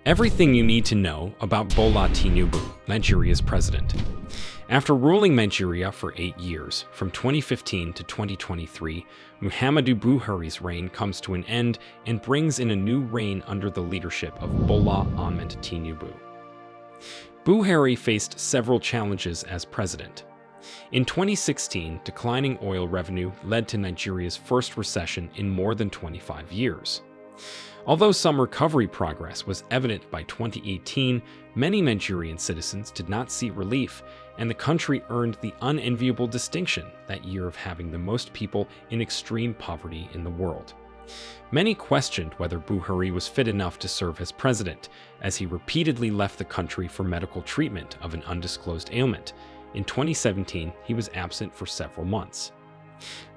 Everything you need to know about Bola Tinubu, Nigeria's president. After ruling Nigeria for 8 years, from 2015 to 2023, Muhammadu Buhari's reign comes to an end and brings in a new reign under the leadership of Bola Tinubu. Buhari faced several challenges as president. In 2016, declining oil revenue led to Nigeria's first recession in more than 25 years. Although some recovery progress was evident by 2018, many Nigerian citizens did not see relief, and the country earned the unenviable distinction that year of having the most people in extreme poverty in the world. Many questioned whether Buhari was fit enough to serve as president, as he repeatedly left the country for medical treatment of an undisclosed ailment. In 2017, he was absent for several months.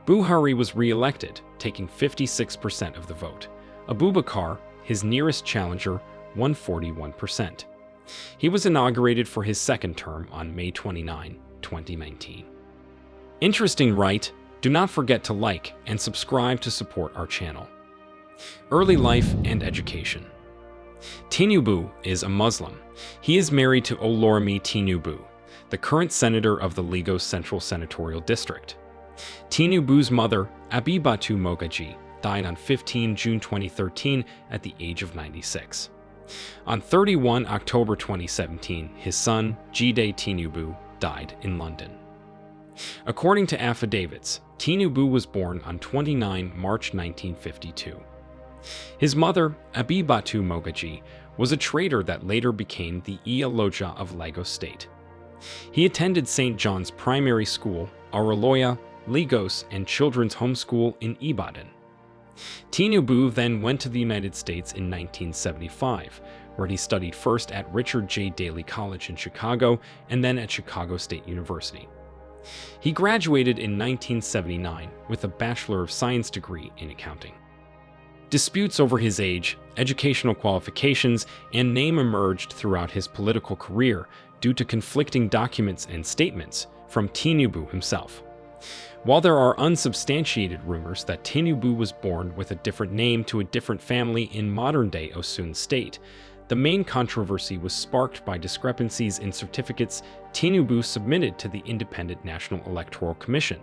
Buhari was re-elected, taking 56% of the vote. Abubakar, his nearest challenger, won 41%. He was inaugurated for his second term on May 29, 2019. Interesting, right? Do not forget to like and subscribe to support our channel. Early life and education. Tinubu is a Muslim. He is married to Olorimi Tinubu, the current senator of the Lagos Central Senatorial District. Tinubu's mother, Abibatu Mogaji, died on 15 June 2013 at the age of 96. On 31 October 2017, his son, Jide Tinubu, died in London. According to affidavits, Tinubu was born on 29 March 1952. His mother, Abibatu Mogaji, was a trader that later became the Iyaloja of Lagos State. He attended St. John's Primary School, Aroloya, Lagos, and Children's Home School in Ibadan. Tinubu then went to the United States in 1975, where he studied first at Richard J. Daley College in Chicago and then at Chicago State University. He graduated in 1979 with a Bachelor of Science degree in accounting. Disputes over his age, educational qualifications, and name emerged throughout his political career due to conflicting documents and statements from Tinubu himself. While there are unsubstantiated rumors that Tinubu was born with a different name to a different family in modern-day Osun State, the main controversy was sparked by discrepancies in certificates Tinubu submitted to the Independent National Electoral Commission.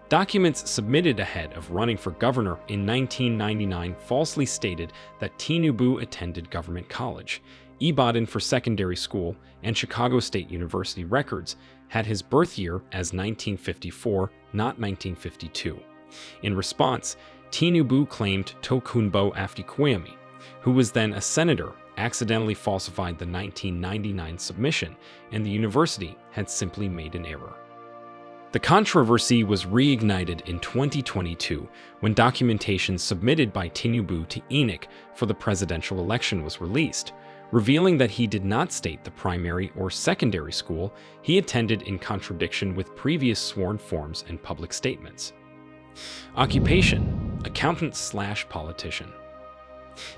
Documents submitted ahead of running for governor in 1999 falsely stated that Tinubu attended government college, Ibadan for secondary school, and Chicago State University records had his birth year as 1954, not 1952. In response, Tinubu claimed Tokunbo Afdikwemi, who was then a senator, accidentally falsified the 1999 submission, and the university had simply made an error. The controversy was reignited in 2022 when documentation submitted by Tinubu to INEC for the presidential election was released, revealing that he did not state the primary or secondary school he attended in contradiction with previous sworn forms and public statements. Occupation: accountant/politician.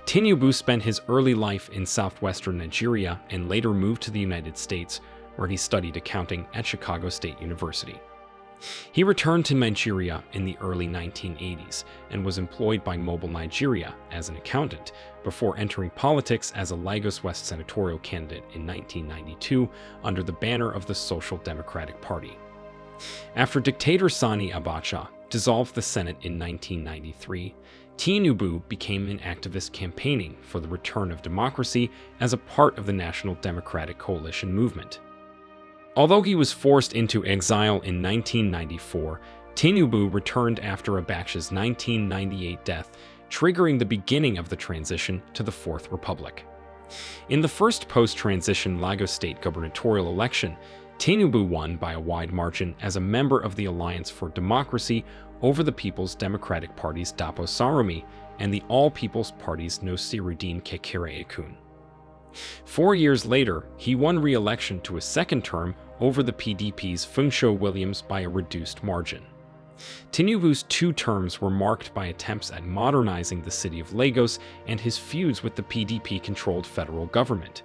Tinubu spent his early life in southwestern Nigeria and later moved to the United States, where he studied accounting at Chicago State University. He returned to Nigeria in the early 1980s and was employed by Mobile Nigeria as an accountant before entering politics as a Lagos West senatorial candidate in 1992 under the banner of the Social Democratic Party. After dictator Sani Abacha dissolved the Senate in 1993, Tinubu became an activist campaigning for the return of democracy as a part of the National Democratic Coalition movement. Although he was forced into exile in 1994, Tinubu returned after Abacha's 1998 death, triggering the beginning of the transition to the Fourth Republic. In the first post-transition Lagos State gubernatorial election, Tinubu won by a wide margin as a member of the Alliance for Democracy over the People's Democratic Party's Dapo Sarumi and the All People's Party's Nasiruddin Kekere-Ekun. 4 years later, he won re-election to a second term over the PDP's Funsho Williams by a reduced margin. Tinubu's 2 terms were marked by attempts at modernizing the city of Lagos and his feuds with the PDP-controlled federal government.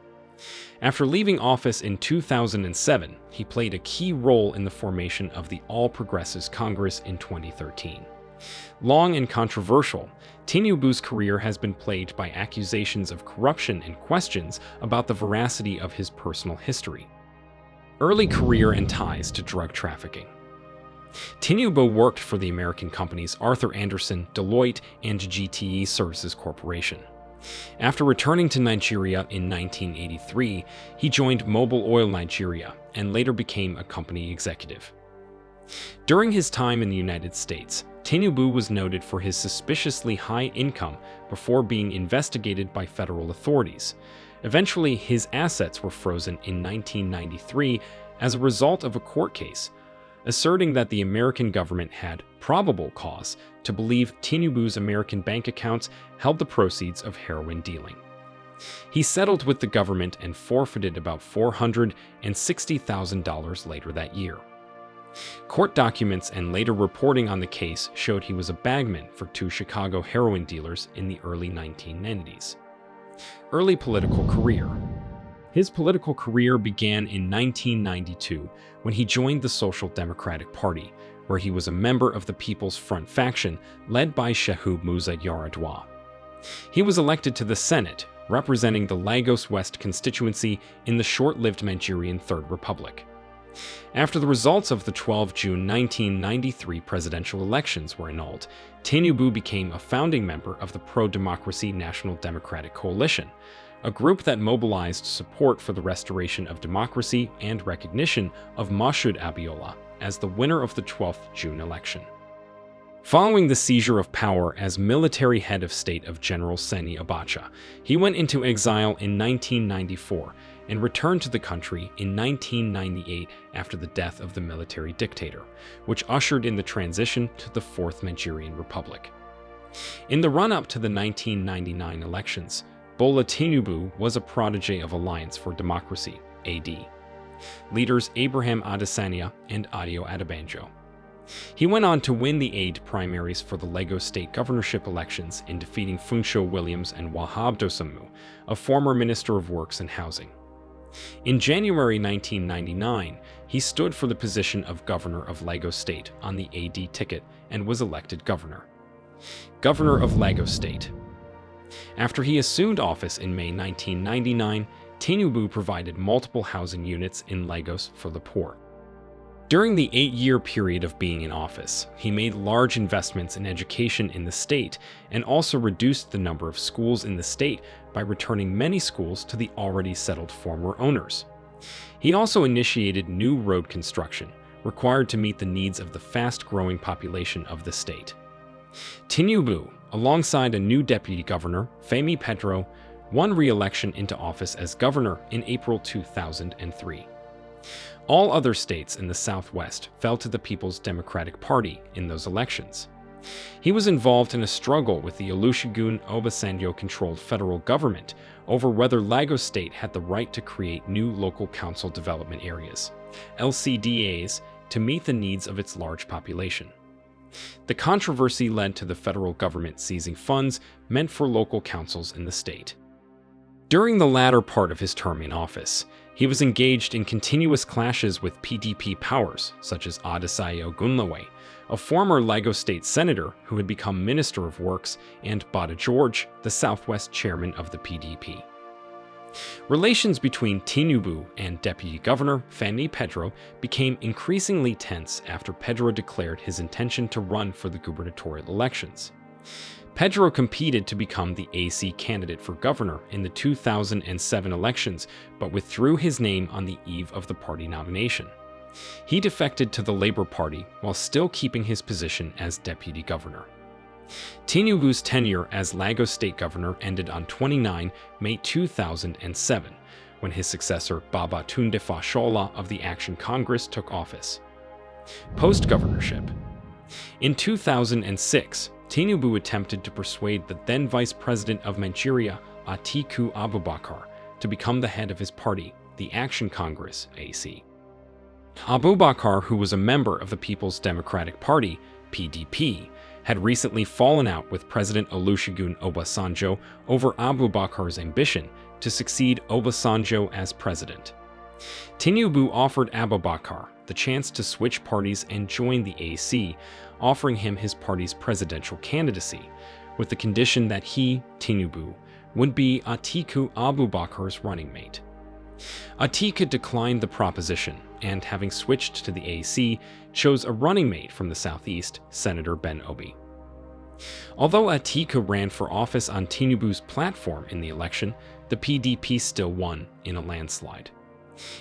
After leaving office in 2007, he played a key role in the formation of the All Progressives Congress in 2013. Long and controversial, Tinubu's career has been plagued by accusations of corruption and questions about the veracity of his personal history. Early career and ties to drug trafficking. Tinubu worked for the American companies Arthur Andersen, Deloitte, and GTE Services Corporation. After returning to Nigeria in 1983, he joined Mobil Oil Nigeria and later became a company executive. During his time in the United States, Tinubu was noted for his suspiciously high income before being investigated by federal authorities. Eventually, his assets were frozen in 1993 as a result of a court case, asserting that the American government had probable cause to believe Tinubu's American bank accounts held the proceeds of heroin dealing. He settled with the government and forfeited about $460,000 later that year. Court documents and later reporting on the case showed he was a bagman for two Chicago heroin dealers in the early 1990s. Early political career. His political career began in 1992 when he joined the Social Democratic Party, where he was a member of the People's Front faction led by Shehu Musa Yar'Adua. He was elected to the Senate, representing the Lagos West constituency in the short-lived Nigerian Third Republic. After the results of the 12 June 1993 presidential elections were annulled, Tinubu became a founding member of the Pro-Democracy National Democratic Coalition, a group that mobilized support for the restoration of democracy and recognition of Moshood Abiola as the winner of the 12th June election. Following the seizure of power as military head of state of General Sani Abacha, he went into exile in 1994 and returned to the country in 1998 after the death of the military dictator, which ushered in the transition to the Fourth Nigerian Republic. In the run-up to the 1999 elections, Bola Tinubu was a protege of Alliance for Democracy, AD, leaders Abraham Adesanya and Adio Adebanjo. He went on to win the AID primaries for the Lagos state governorship elections in defeating Funsho Williams and Wahab Dosunmu, a former Minister of Works and Housing. In January 1999, he stood for the position of Governor of Lagos State on the AD ticket and was elected governor. Governor of Lagos State. After he assumed office in May 1999, Tinubu provided multiple housing units in Lagos for the poor. During the 8-year period of being in office, he made large investments in education in the state and also reduced the number of schools in the state by returning many schools to the already settled former owners. He also initiated new road construction, required to meet the needs of the fast-growing population of the state. Tinubu, alongside a new deputy governor, Femi Pedro, won re-election into office as governor in April 2003. All other states in the Southwest fell to the People's Democratic Party in those elections. He was involved in a struggle with the Olusegun Obasanjo-controlled federal government over whether Lagos State had the right to create new local council development areas, LCDAs, to meet the needs of its large population. The controversy led to the federal government seizing funds meant for local councils in the state. During the latter part of his term in office, he was engaged in continuous clashes with PDP powers, such as Adesayo Ogunlawe, a former Lagos State senator who had become Minister of Works, and Bada George, the Southwest chairman of the PDP. Relations between Tinubu and Deputy Governor Femi Pedro became increasingly tense after Pedro declared his intention to run for the gubernatorial elections. Pedro competed to become the AC candidate for governor in the 2007 elections, but withdrew his name on the eve of the party nomination. He defected to the Labour Party while still keeping his position as deputy governor. Tinubu's tenure as Lagos State Governor ended on 29 May 2007, when his successor Babatunde Fashola of the Action Congress took office. Post-governorship. In 2006, Tinubu attempted to persuade the then Vice President of Nigeria, Atiku Abubakar, to become the head of his party, the Action Congress, AC. Abubakar, who was a member of the People's Democratic Party, PDP, had recently fallen out with President Olusegun Obasanjo over Abubakar's ambition to succeed Obasanjo as president. Tinubu offered Abubakar the chance to switch parties and join the AC, offering him his party's presidential candidacy, with the condition that he, Tinubu, would be Atiku Abubakar's running mate. Atiku declined the proposition and, having switched to the AC, chose a running mate from the southeast, Senator Ben Obi. Although Atiku ran for office on Tinubu's platform in the election, the PDP still won in a landslide.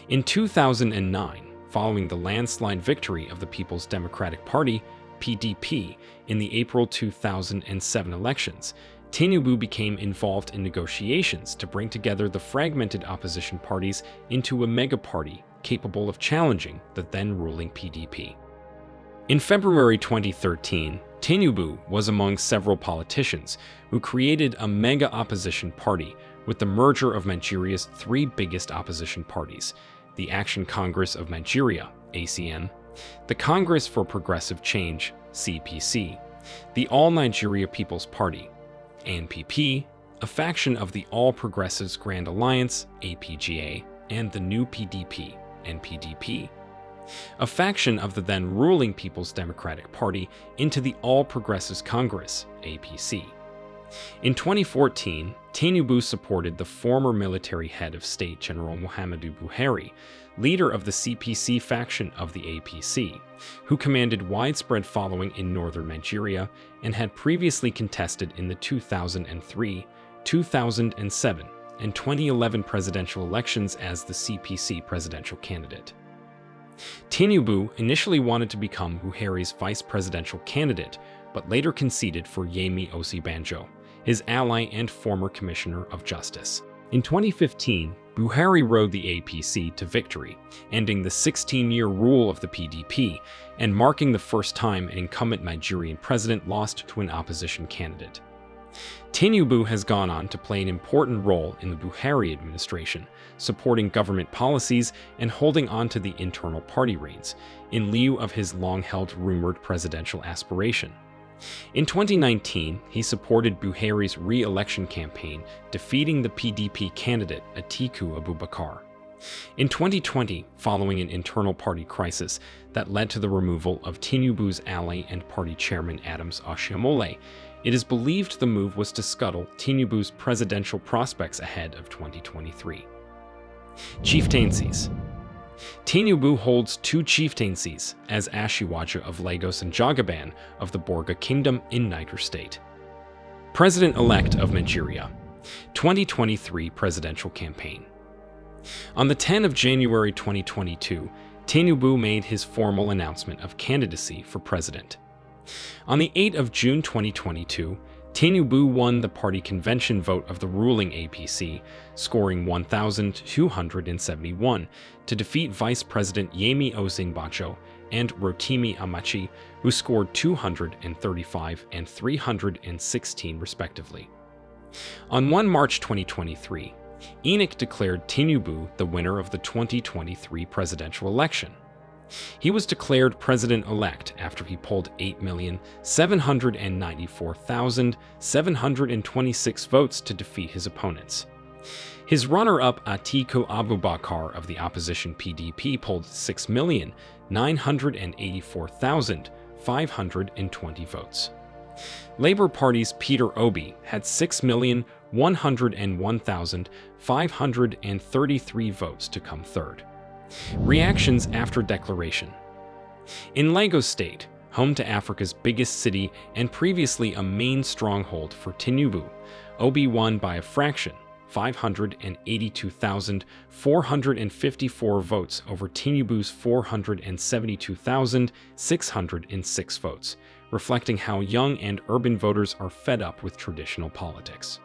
In 2009, following the landslide victory of the People's Democratic Party, PDP, in the April 2007 elections, Tinubu became involved in negotiations to bring together the fragmented opposition parties into a mega-party capable of challenging the then-ruling PDP. In February 2013, Tinubu was among several politicians who created a mega-opposition party with the merger of Nigeria's three biggest opposition parties: the Action Congress of Nigeria, ACN, the Congress for Progressive Change, CPC, the All Nigeria People's Party, ANPP, a faction of the All Progressives Grand Alliance, APGA, and the new PDP, NPDP, a faction of the then-ruling People's Democratic Party, into the All Progressives Congress, APC. In 2014, Tinubu supported the former military head of state General Muhammadu Buhari, leader of the CPC faction of the APC, who commanded widespread following in northern Nigeria and had previously contested in the 2003, 2007, and 2011 presidential elections as the CPC presidential candidate. Tinubu initially wanted to become Buhari's vice presidential candidate, but later conceded for Yemi Osibanjo, his ally and former Commissioner of Justice. In 2015, Buhari rode the APC to victory, ending the 16-year rule of the PDP and marking the first time an incumbent Nigerian president lost to an opposition candidate. Tinubu has gone on to play an important role in the Buhari administration, supporting government policies and holding on to the internal party reins, in lieu of his long-held rumored presidential aspiration. In 2019, he supported Buhari's re-election campaign, defeating the PDP candidate Atiku Abubakar. In 2020, following an internal party crisis that led to the removal of Tinubu's ally and party chairman Adams Oshiomhole, it is believed the move was to scuttle Tinubu's presidential prospects ahead of 2023. Chieftaincies. Tinubu holds two chieftaincies as Ashiwaja of Lagos and Jagaban of the Borga Kingdom in Niger State. President-elect of Nigeria. 2023 presidential campaign. On the 10th of January 2022, Tinubu made his formal announcement of candidacy for president. On the 8th of June 2022, Tinubu won the party convention vote of the ruling APC, scoring 1,271 to defeat Vice President Yemi Osibanjo and Rotimi Amaechi, who scored 235 and 316 respectively. On 1 March 2023, INEC declared Tinubu the winner of the 2023 presidential election. He was declared president-elect after he polled 8,794,726 votes to defeat his opponents. His runner-up Atiku Abubakar of the opposition PDP polled 6,984,520 votes. Labour Party's Peter Obi had 6,101,533 votes to come third. Reactions after declaration. In Lagos State, home to Africa's biggest city and previously a main stronghold for Tinubu, Obi won by a fraction, 582,454 votes over Tinubu's 472,606 votes, reflecting how young and urban voters are fed up with traditional politics.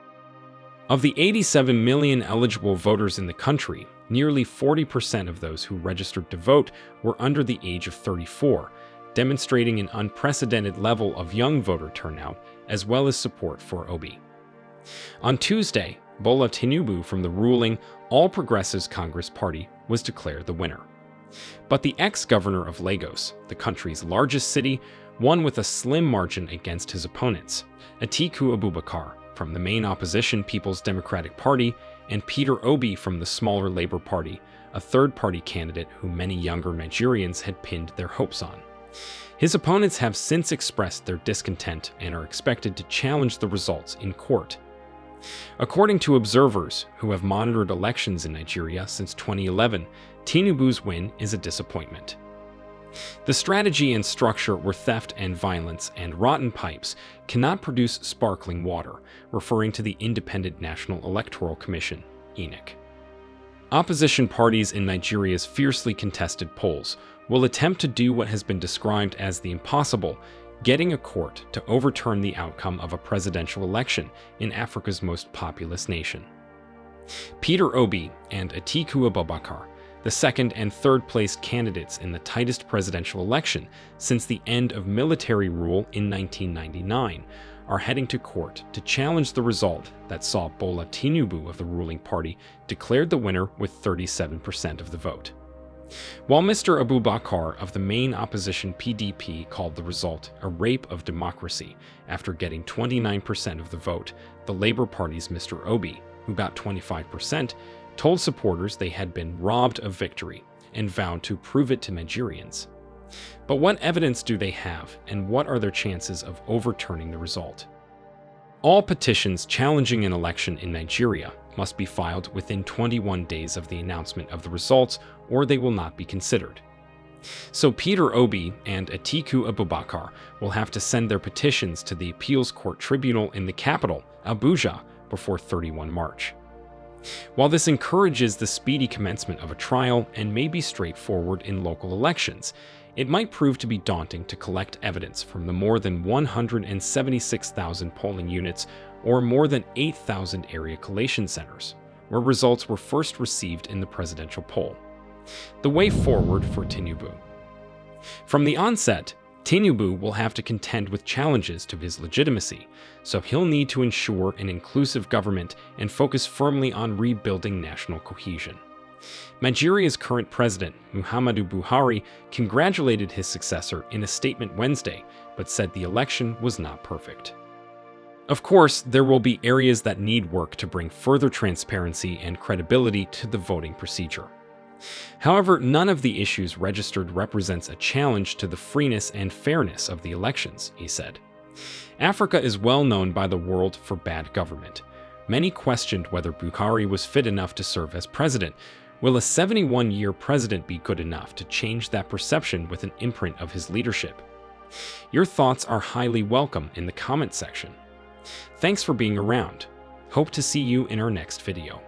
Of the 87 million eligible voters in the country, nearly 40% of those who registered to vote were under the age of 34, demonstrating an unprecedented level of young voter turnout as well as support for Obi. On Tuesday, Bola Tinubu from the ruling All Progressives Congress Party was declared the winner. But the ex-governor of Lagos, the country's largest city, won with a slim margin against his opponents, Atiku Abubakar from the main opposition People's Democratic Party and Peter Obi from the smaller Labour Party, a third-party candidate who many younger Nigerians had pinned their hopes on. His opponents have since expressed their discontent and are expected to challenge the results in court. According to observers who have monitored elections in Nigeria since 2011, Tinubu's win is a disappointment. The strategy and structure were theft and violence, and rotten pipes cannot produce sparkling water, referring to the Independent National Electoral Commission, INEC. Opposition parties in Nigeria's fiercely contested polls will attempt to do what has been described as the impossible, getting a court to overturn the outcome of a presidential election in Africa's most populous nation. Peter Obi and Atiku Abubakar, the second and third place candidates in the tightest presidential election since the end of military rule in 1999, are heading to court to challenge the result that saw Bola Tinubu of the ruling party declared the winner with 37% of the vote. While Mr. Abubakar of the main opposition PDP called the result a rape of democracy after getting 29% of the vote, the Labour Party's Mr. Obi, who got 25%, told supporters they had been robbed of victory and vowed to prove it to Nigerians. But what evidence do they have, and what are their chances of overturning the result? All petitions challenging an election in Nigeria must be filed within 21 days of the announcement of the results, or they will not be considered. So Peter Obi and Atiku Abubakar will have to send their petitions to the Appeals Court Tribunal in the capital, Abuja, before 31 March. While this encourages the speedy commencement of a trial and may be straightforward in local elections, it might prove to be daunting to collect evidence from the more than 176,000 polling units or more than 8,000 area collation centers, where results were first received in the presidential poll. The way forward for Tinubu. From the onset, Tinubu will have to contend with challenges to his legitimacy, so he'll need to ensure an inclusive government and focus firmly on rebuilding national cohesion. Nigeria's current president, Muhammadu Buhari, congratulated his successor in a statement Wednesday, but said the election was not perfect. Of course, there will be areas that need work to bring further transparency and credibility to the voting procedure. However, none of the issues registered represents a challenge to the freeness and fairness of the elections, he said. Africa is well known by the world for bad government. Many questioned whether Buhari was fit enough to serve as president. Will a 71-year president be good enough to change that perception with an imprint of his leadership? Your thoughts are highly welcome in the comment section. Thanks for being around. Hope to see you in our next video.